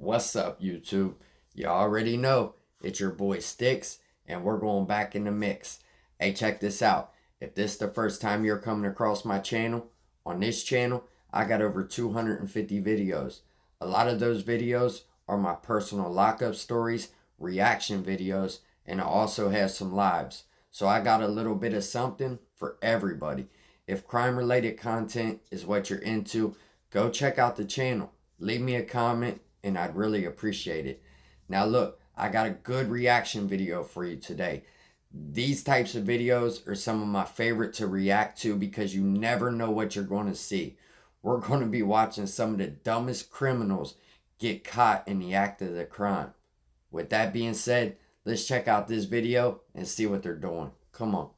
What's up, YouTube? You already know it's your boy Sticks, and we're going back in the mix. Hey, check this out. If this is the first time you're coming across my channel, on this channel, I got over 250 videos. A lot of those videos are my personal lockup stories, reaction videos, and I also have some lives. So I got a little bit of something for everybody. If crime-related content is what you're into, go check out the channel. Leave me a comment and I'd really appreciate it. Now look, I got a good reaction video for you today. These types of videos are some of my favorite to react to because you never know what you're going to see. We're going to be watching some of the dumbest criminals get caught in the act of the crime. With that being said, let's check out this video and see what they're doing. Come on.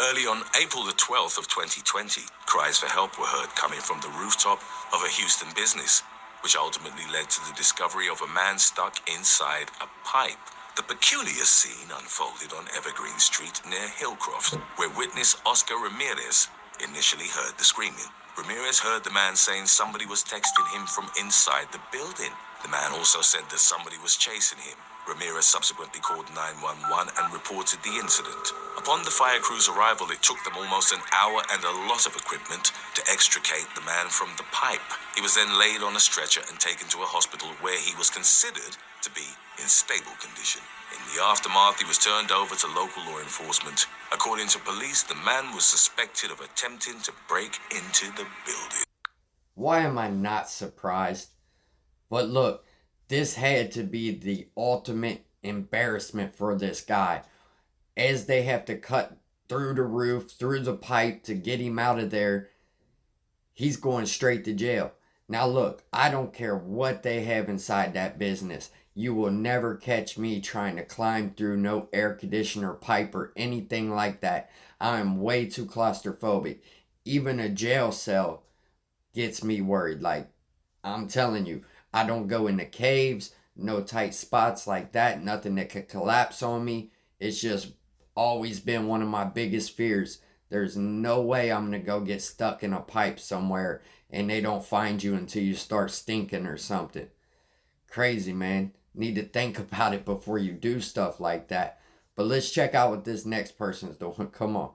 Early on April the 12th of 2020, cries for help were heard coming from the rooftop of a Houston business, which ultimately led to the discovery of a man stuck inside a pipe. The peculiar scene unfolded on Evergreen Street near Hillcroft, where witness Oscar Ramirez initially heard the screaming. Ramirez heard the man saying somebody was texting him from inside the building. The man also said that somebody was chasing him. Ramirez subsequently called 911 and reported the incident. Upon the fire crew's arrival, it took them almost an hour and a lot of equipment to extricate the man from the pipe. He was then laid on a stretcher and taken to a hospital where he was considered to be in stable condition. In the aftermath, he was turned over to local law enforcement. According to police, the man was suspected of attempting to break into the building. Why am I not surprised? But look, this had to be the ultimate embarrassment for this guy, as they have to cut through the roof, through the pipe to get him out of there. He's going straight to jail. Now look, I don't care what they have inside that business. You will never catch me trying to climb through no air conditioner pipe or anything like that. I am way too claustrophobic. Even a jail cell gets me worried. Like, I'm telling you, I don't go into caves, no tight spots like that, nothing that could collapse on me. It's just always been one of my biggest fears. There's no way I'm going to go get stuck in a pipe somewhere and they don't find you until you start stinking or something. Crazy, man. Need to think about it before you do stuff like that. But let's check out what this next person's doing. Come on.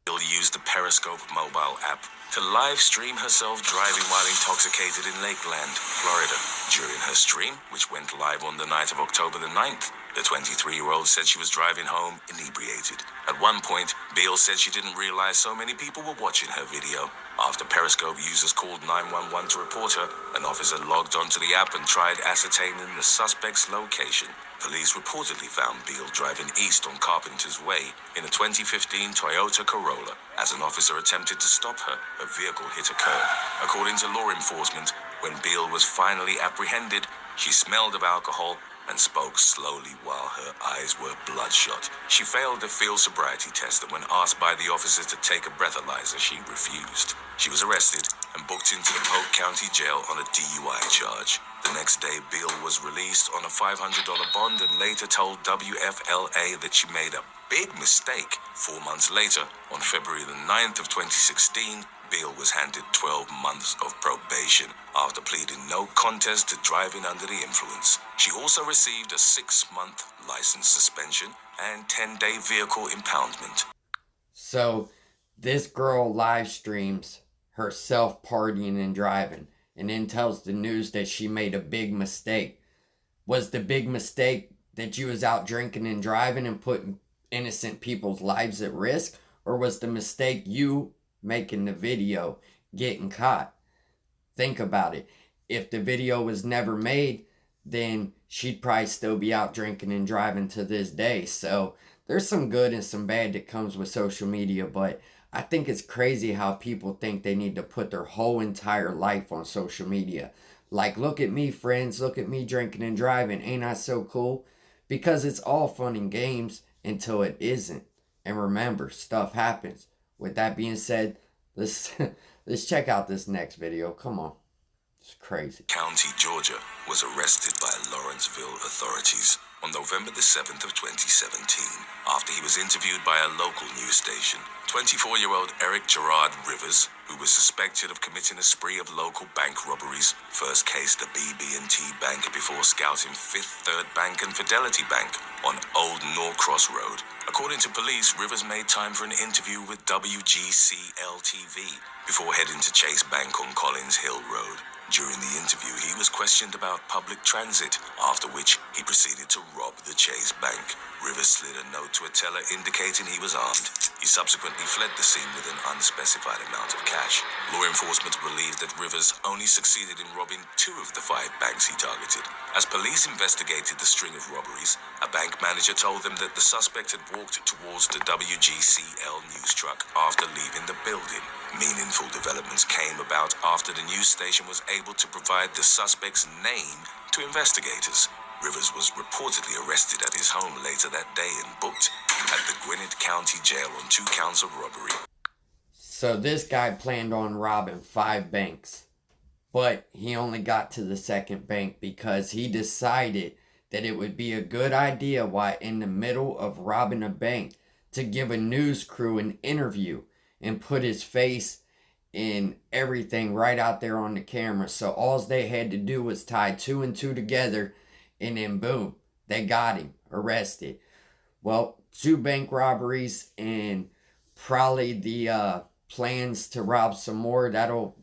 Bill used the Periscope mobile app to live stream herself driving while intoxicated in Lakeland, Florida. During her stream, which went live on the night of October the 9th, the 23-year-old said she was driving home inebriated. At one point, Beal said she didn't realize so many people were watching her video. After Periscope users called 911 to report her, an officer logged onto the app and tried ascertaining the suspect's location. Police reportedly found Beal driving east on Carpenter's Way in a 2015 Toyota Corolla. As an officer attempted to stop her, her vehicle hit a curb. According to law enforcement, when Beal was finally apprehended, she smelled of alcohol and spoke slowly while her eyes were bloodshot. She failed the field sobriety test, and when asked by the officers to take a breathalyzer, she refused. She was arrested and booked into the Polk County Jail on a DUI charge. The next day, Beal was released on a $500 bond and later told WFLA that she made a big mistake. 4 months later, on February the 9th of 2016, Beal was handed 12 months of probation after pleading no contest to driving under the influence. She also received a 6-month license suspension and 10-day vehicle impoundment. So, this girl live streams herself partying and driving, and then tells the news that she made a big mistake. Was the big mistake that you was out drinking and driving and putting innocent people's lives at risk? Or was the mistake you making the video, getting caught? Think about it. If the video was never made, then she'd probably still be out drinking and driving to this day. So there's some good and some bad that comes with social media, but I think it's crazy how people think they need to put their whole entire life on social media. Like, look at me, friends, look at me drinking and driving. Ain't I so cool? Because it's all fun and games until it isn't. And remember, stuff happens. With that being said, let's check out this next video. Come on. It's crazy. County, Georgia, was arrested by Lawrenceville authorities on November the 7th of 2017 after he was interviewed by a local news station. 24-year-old Eric Gerard Rivers who was suspected of committing a spree of local bank robberies. First case the BB&T Bank before scouting Fifth Third Bank and Fidelity Bank on Old Norcross Road. According to police, Rivers made time for an interview with WGCL-TV before heading to Chase Bank on Collins Hill Road. During the interview, he was questioned about public transit, after which he proceeded to rob the Chase Bank. Rivers slid a note to a teller indicating he was armed. He subsequently fled the scene with an unspecified amount of cash. Law enforcement believed that Rivers only succeeded in robbing 2 of the 5 banks he targeted. As police investigated the string of robberies, a bank manager told them that the suspect had walked towards the WGCL news truck after leaving the building. Meaningful developments came about after the news station was able to provide the suspect's name to investigators. Rivers was reportedly arrested at his home later that day and booked at the Gwinnett County Jail on 2 counts of robbery. So this guy planned on robbing 5 banks, but he only got to the second bank because he decided that it would be a good idea while in the middle of robbing a bank to give a news crew an interview and put his face and everything right out there on the camera. So all they had to do was tie 2 and 2 together, and then boom, they got him arrested. Well, 2 bank robberies and probably the plans to rob some more. That'll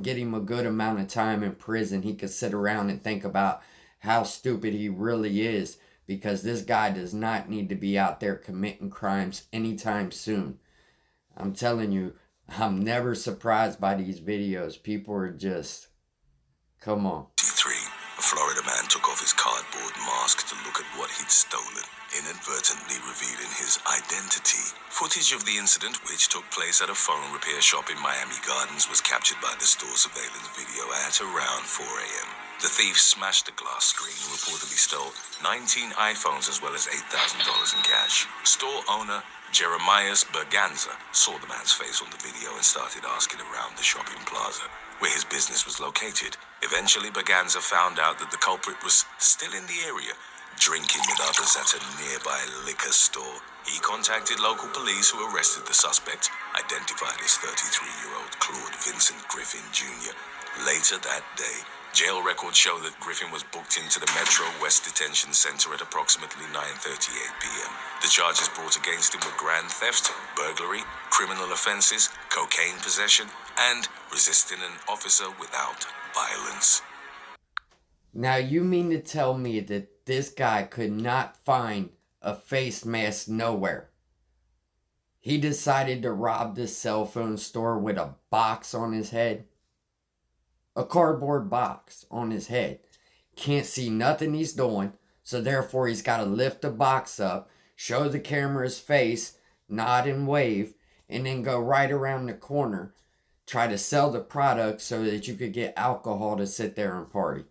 get him a good amount of time in prison. He could sit around and think about how stupid he really is, because this guy does not need to be out there committing crimes anytime soon. I'm telling you, I'm never surprised by these videos. People are just, come on. A Florida man took off his cardboard mask to look at what he'd stolen, inadvertently revealing his identity. Footage of the incident, which took place at a phone repair shop in Miami Gardens, was captured by the store surveillance video at around 4 a.m. The thief smashed the glass screen and reportedly stole 19 iPhones as well as $8,000 in cash. Store owner Jeremias Berganza saw the man's face on the video and started asking around the shopping plaza where his business was located. Eventually, Berganza found out that the culprit was still in the area, drinking with others at a nearby liquor store. He contacted local police, who arrested the suspect, identified as 33-year-old Claude Vincent Griffin Jr. Later that day, jail records show that Griffin was booked into the Metro West Detention Center at approximately 9:38 p.m. The charges brought against him were grand theft, burglary, criminal offenses, cocaine possession, and resisting an officer without violence. Now you mean to tell me that this guy could not find a face mask nowhere? He decided to rob this cell phone store with a box on his head? A cardboard box on his head. Can't see nothing he's doing, so therefore he's got to lift the box up, show the camera his face, nod and wave, and then go right around the corner, try to sell the product so that you could get alcohol to sit there and party.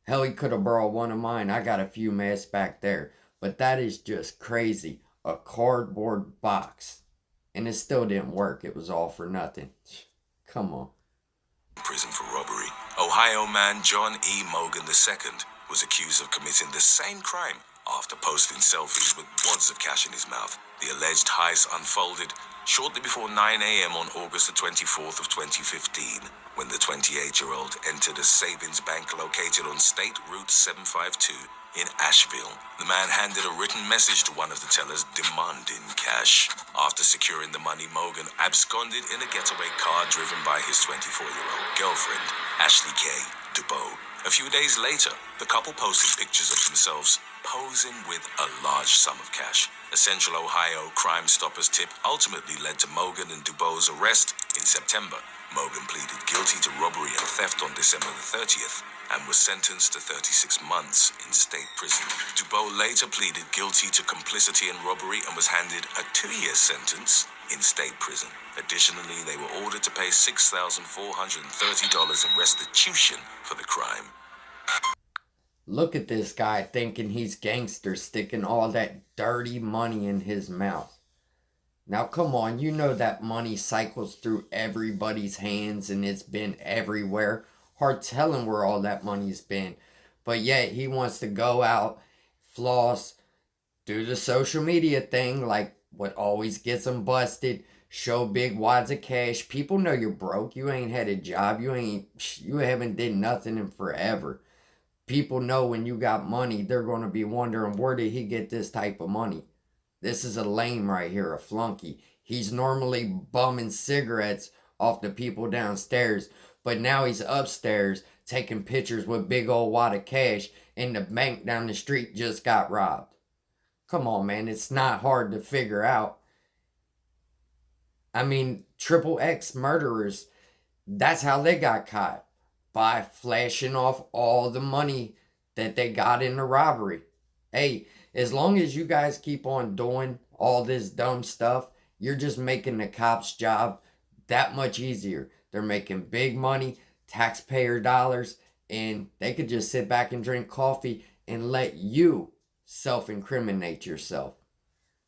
Hell, he could have borrowed one of mine. I got a few masks back there. But that is just crazy. A cardboard box. And it still didn't work. It was all for nothing. Come on. Prison for robbery. Ohio man John E. Mogan II was accused of committing the same crime after posting selfies with wads of cash in his mouth. The alleged heist unfolded shortly before 9 a.m. on August the 24th of 2015, when the 28-year-old entered a savings bank located on State Route 752 in Asheville. The man handed a written message to one of the tellers demanding cash. After securing the money, Mogan absconded in a getaway car driven by his 24-year-old girlfriend, Ashley K. Dubow. A few days later, the couple posted pictures of themselves posing with a large sum of cash. A Central Ohio Crime Stoppers tip ultimately led to Mogan and Dubow's arrest in September. Mogan pleaded guilty to robbery and theft on December the 30th and was sentenced to 36 months in state prison. Dubow later pleaded guilty to complicity in robbery and was handed a 2-year sentence in state prison. Additionally, they were ordered to pay $6,430 in restitution for the crime. Look at this guy thinking he's gangster, sticking all that dirty money in his mouth. Now come on, you know that money cycles through everybody's hands and it's been everywhere. Hard telling where all that money's been. But yet he wants to go out, floss, do the social media thing like what always gets him busted, show big wads of cash. People know you're broke. You ain't had a job. You haven't did nothing in forever. People know when you got money, they're going to be wondering, where did he get this type of money? This is a lame right here, a flunky. He's normally bumming cigarettes off the people downstairs, but now he's upstairs taking pictures with big old wad of cash, and the bank down the street just got robbed. Come on, man, it's not hard to figure out. I mean, triple X murderers, that's how they got caught, by flashing off all the money that they got in the robbery. Hey, as long as you guys keep on doing all this dumb stuff, you're just making the cops' job that much easier. They're making big money, taxpayer dollars, and they could just sit back and drink coffee and let you self-incriminate yourself.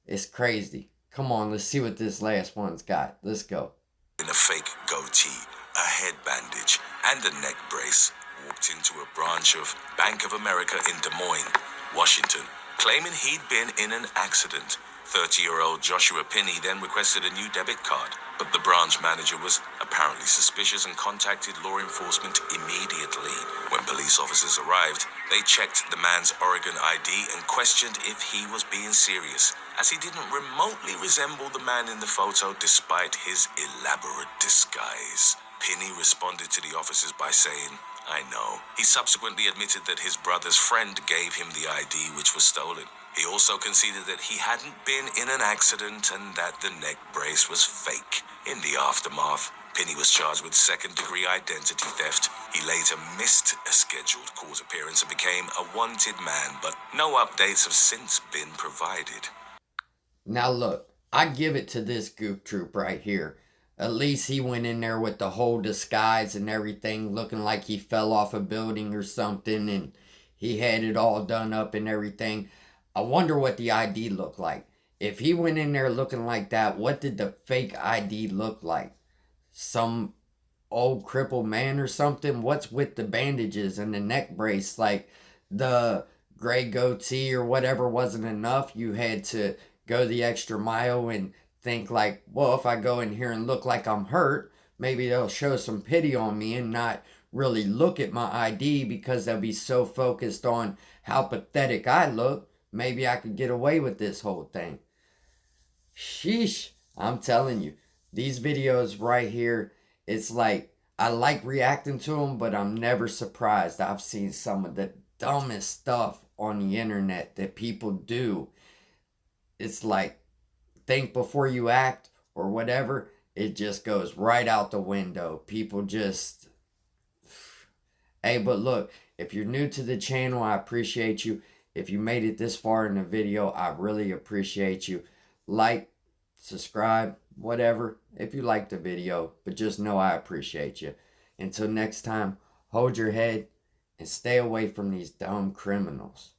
It's crazy. Come on, let's see what this last one's got. Let's go. In a fake goatee, a head bandage, and a neck brace, walked into a branch of Bank of America in Des Moines, Washington, claiming he'd been in an accident. 30-year-old Joshua Pinney then requested a new debit card, but the branch manager was apparently suspicious and contacted law enforcement immediately. When police officers arrived, they checked the man's Oregon ID and questioned if he was being serious, as he didn't remotely resemble the man in the photo despite his elaborate disguise. Pinney responded to the officers by saying, "I know." He subsequently admitted that his brother's friend gave him the ID which was stolen. He also conceded that he hadn't been in an accident and that the neck brace was fake. In the aftermath, Pinney was charged with second-degree identity theft. He later missed a scheduled court appearance and became a wanted man, but no updates have since been provided. Now look, I give it to this goof troop right here. At least he went in there with the whole disguise and everything, looking like he fell off a building or something, and he had it all done up and everything. I wonder what the ID looked like. If he went in there looking like that, what did the fake ID look like? Some old crippled man or something? What's with the bandages and the neck brace? Like, the gray goatee or whatever wasn't enough. You had to go the extra mile and think like, well, if I go in here and look like I'm hurt, maybe they'll show some pity on me and not really look at my ID, because they'll be so focused on how pathetic I look. Maybe I could get away with this whole thing. Sheesh. I'm telling you, these videos right here, it's like, I like reacting to them, but I'm never surprised. I've seen some of the dumbest stuff on the internet that people do. It's like, think before you act or whatever. It just goes right out the window. People just... Hey, but look, if you're new to the channel, I appreciate you. If you made it this far in the video, I really appreciate you. Like, subscribe, whatever, if you like the video. But just know I appreciate you. Until next time, hold your head and stay away from these dumb criminals.